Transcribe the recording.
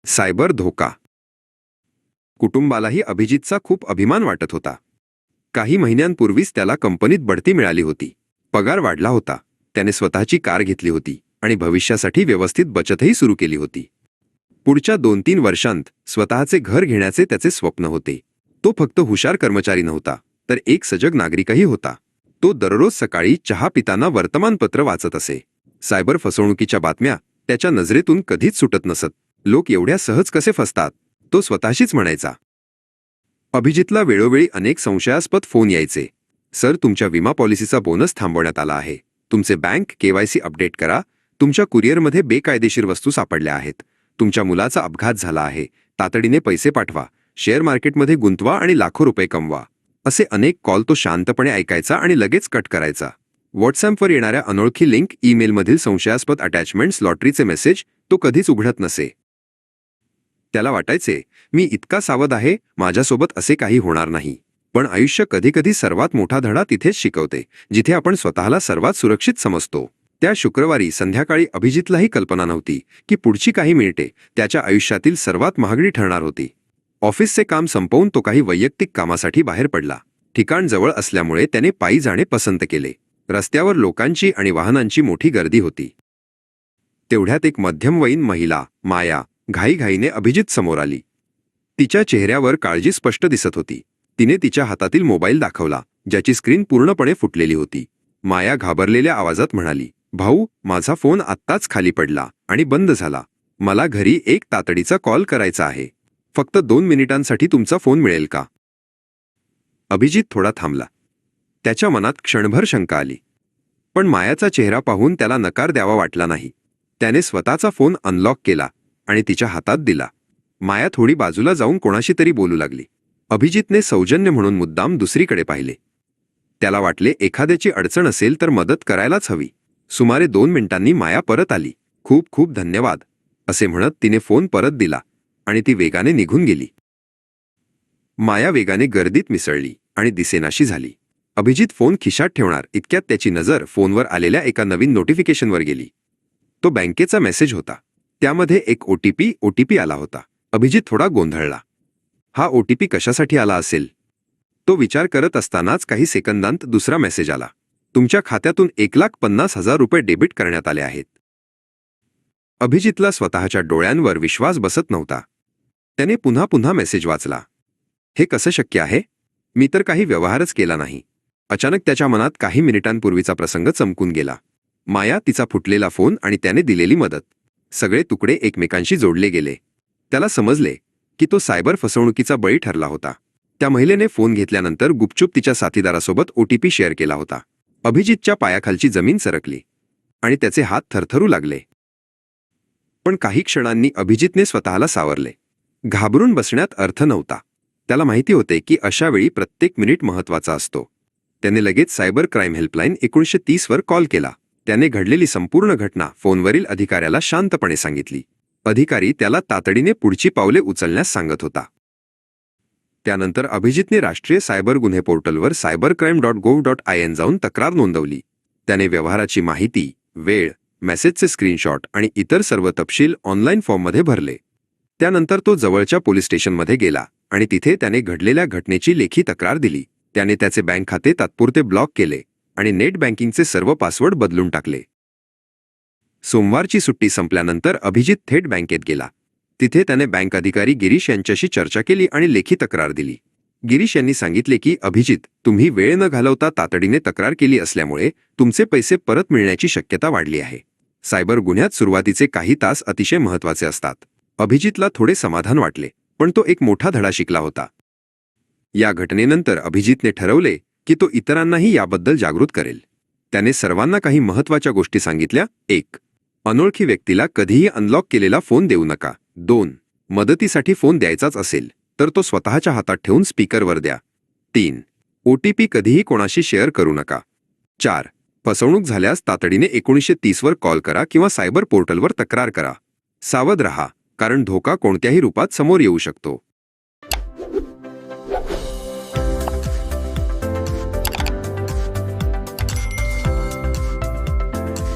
Cyber धोका. कुटुंबालाही अभिजितचा खूप अभिमान वाटत होता. काही महिन्यांपूर्वीच त्याला कंपनीत बढती मिळाली होती. पगार वाढला होता. त्याने स्वतःची कार घेतली होती आणि भविष्यासाठी व्यवस्थित बचतही सुरू केली होती. पुढच्या 2-3 वर्षांत स्वतःचे घर घेण्याचे त्याचे स्वप्न होते. तो फक्त हुशार कर्मचारी नव्हता, तर एक सजग नागरिकही होता. तो दररोज सकाळी चहा पिताना वर्तमानपत्र वाचत असे. सायबर फसवणुकीच्या बातम्या त्याच्या नजरेतून कधीच सुटत नसत. लोक एवढ्या सहज कसे फसतात, तो स्वतःशीच म्हणायचा. अभिजितला वेळोवेळी अनेक संशयास्पद फोन यायचे. सर, तुमच्या विमा पॉलिसीचा बोनस थांबवण्यात आला आहे. तुमचे बँक KYC अपडेट करा. तुमच्या कुरिअरमध्ये बेकायदेशीर वस्तू सापडल्या आहेत. तुमच्या मुलाचा अपघात झाला आहे. तातडीने पैसे पाठवा. शेअर मार्केटमध्ये गुंतवा आणि लाखो रुपये कमवा. असे अनेक कॉल तो शांतपणे ऐकायचा आणि लगेच कट करायचा. व्हॉट्सॲपवर येणाऱ्या अनोळखी लिंक, ईमेलमधील संशयास्पद अटॅचमेंट्स, लॉटरीचे मेसेज तो कधीच उघडत नसे. त्याला वाटायचे, मी इतका सावध आहे, माझ्यासोबत असे काही होणार नाही. पण आयुष्य कधीकधी सर्वात मोठा धडा तिथेच शिकवते, जिथे आपण स्वतःला सर्वात सुरक्षित समजतो. त्या शुक्रवारी संध्याकाळी अभिजितलाही कल्पना नव्हती की पुढची काही मिनिटे त्याच्या आयुष्यातील सर्वात महागडी ठरणार होती. ऑफिसचे काम संपवून तो काही वैयक्तिक कामासाठी बाहेर पडला. ठिकाण जवळ असल्यामुळे त्याने पायी जाणे पसंत केले. रस्त्यावर लोकांची आणि वाहनांची मोठी गर्दी होती. तेवढ्यात एक मध्यमवयीन महिला, माया, घाईघाईने अभिजित समोर आली. तिच्या चेहऱ्यावर काळजी स्पष्ट दिसत होती. तिने तिच्या हातातील मोबाईल दाखवला, ज्याची स्क्रीन पूर्णपणे फुटलेली होती. माया घाबरलेल्या आवाजात म्हणाली, भाऊ, माझा फोन आत्ताच खाली पडला आणि बंद झाला. मला घरी एक तातडीचा कॉल करायचा आहे. फक्त 2 मिनिटांसाठी तुमचा फोन मिळेल का? अभिजित थोडा थांबला. त्याच्या मनात क्षणभर शंका आली. पण मायाचा चेहरा पाहून त्याला नकार द्यावा वाटला नाही. त्याने स्वतःचा फोन अनलॉक केला आणि तिच्या हातात दिला. माया थोडी बाजूला जाऊन कोणाशी तरी बोलू लागली. अभिजितने सौजन्य म्हणून मुद्दाम दुसरीकडे पाहिले. त्याला वाटले, एखाद्याची अडचण असेल तर मदत करायलाच हवी. सुमारे 2 मिनिटांनी माया परत आली. खूप खूप धन्यवाद, असे म्हणत तिने फोन परत दिला आणि ती वेगाने निघून गेली. माया वेगाने गर्दीत मिसळली आणि दिसेनाशी झाली. अभिजित फोन खिशात ठेवणार इतक्यात त्याची नजर फोनवर आलेल्या एका नवीन नोटिफिकेशनवर गेली. तो बँकेचा मेसेज होता. त्यामध्ये एक OTP आला होता. अभिजित थोडा गोंधळला. हा OTP कशासाठी आला असेल? तो विचार करत असतानाच काही सेकंदांत दुसरा मेसेज आला. तुमच्या खात्यातून 1,50,000 रुपये डेबिट करण्यात आले आहेत. अभिजितला स्वतःच्या डोळ्यांवर विश्वास बसत नव्हता. त्याने पुन्हा पुन्हा मेसेज वाचला. हे कसं शक्य आहे? मी तर काही व्यवहारच केला नाही. अचानक त्याच्या मनात काही मिनिटांपूर्वीचा प्रसंग चमकून गेला. माया, तिचा फुटलेला फोन आणि त्याने दिलेली मदत. सगळे तुकडे एकमेकांशी जोडले गेले. त्याला समजले की तो सायबर फसवणुकीचा बळी ठरला होता. त्या महिलेने फोन घेतल्यानंतर गुपचूप तिच्या साथीदारासोबत OTP शेअर केला होता. अभिजितच्या पायाखालची जमीन सरकली आणि त्याचे हात थरथरू लागले. पण काही क्षणांनी अभिजितने स्वतःला सावरले. घाबरून बसण्यात अर्थ नव्हता. त्याला माहिती होते की अशा वेळी प्रत्येक मिनिट महत्त्वाचा असतो. त्याने लगेच सायबर क्राईम हेल्पलाईन 1930 वर कॉल केला. त्याने घडलेली संपूर्ण घटना फोनवरील अधिकाऱ्याला शांतपणे सांगितली. अधिकारी त्याला तातडीने पुढची पावले उचलण्यास सांगत होता. त्यानंतर अभिजितने राष्ट्रीय सायबर गुन्हे पोर्टलवर cybercrime.gov.in जाऊन तक्रार नोंदवली. त्याने व्यवहाराची माहिती, वेळ, मेसेजचे स्क्रीनशॉट आणि इतर सर्व तपशील ऑनलाईन फॉर्ममध्ये भरले. त्यानंतर तो जवळच्या पोलीस स्टेशनमध्ये गेला आणि तिथे त्याने घडलेल्या घटनेची लेखी तक्रार दिली. त्याने त्याचे बँक खाते तात्पुरते ब्लॉक केले आणि नेट बँकिंगचे सर्व पासवर्ड बदलून टाकले. सोमवारची सुट्टी संपल्यानंतर अभिजित थेट बँकेत गेला. तिथे त्याने बँक अधिकारी गिरीश यांच्याशी चर्चा केली आणि लेखी तक्रार दिली. गिरीश यांनी सांगितले की अभिजित, तुम्ही वेळ न घालवता तातडीने तक्रार केली असल्यामुळे तुमचे पैसे परत मिळण्याची शक्यता वाढली आहे. सायबर गुन्ह्यात सुरुवातीचे काही तास अतिशय महत्त्वाचे असतात. अभिजितला थोडे समाधान वाटले, पण तो एक मोठा धडा शिकला होता. या घटनेनंतर अभिजितने ठरवले की तो इतरांनाही याबद्दल जागृत करेल. त्याने सर्वांना काही महत्त्वाच्या गोष्टी सांगितल्या. 1. अनोळखी व्यक्तीला कधीही अनलॉक केलेला फोन देऊ नका. 2. मदतीसाठी फोन द्यायचाच असेल तर तो स्वतःच्या हातात ठेवून स्पीकरवर द्या. 3. OTP कधीही कोणाशी शेअर करू नका. 4. फसवणूक झाल्यास तातडीने 1930 वर कॉल करा किंवा सायबर पोर्टलवर तक्रार करा. सावध रहा, कारण धोका कोणत्याही रूपात समोर येऊ शकतो.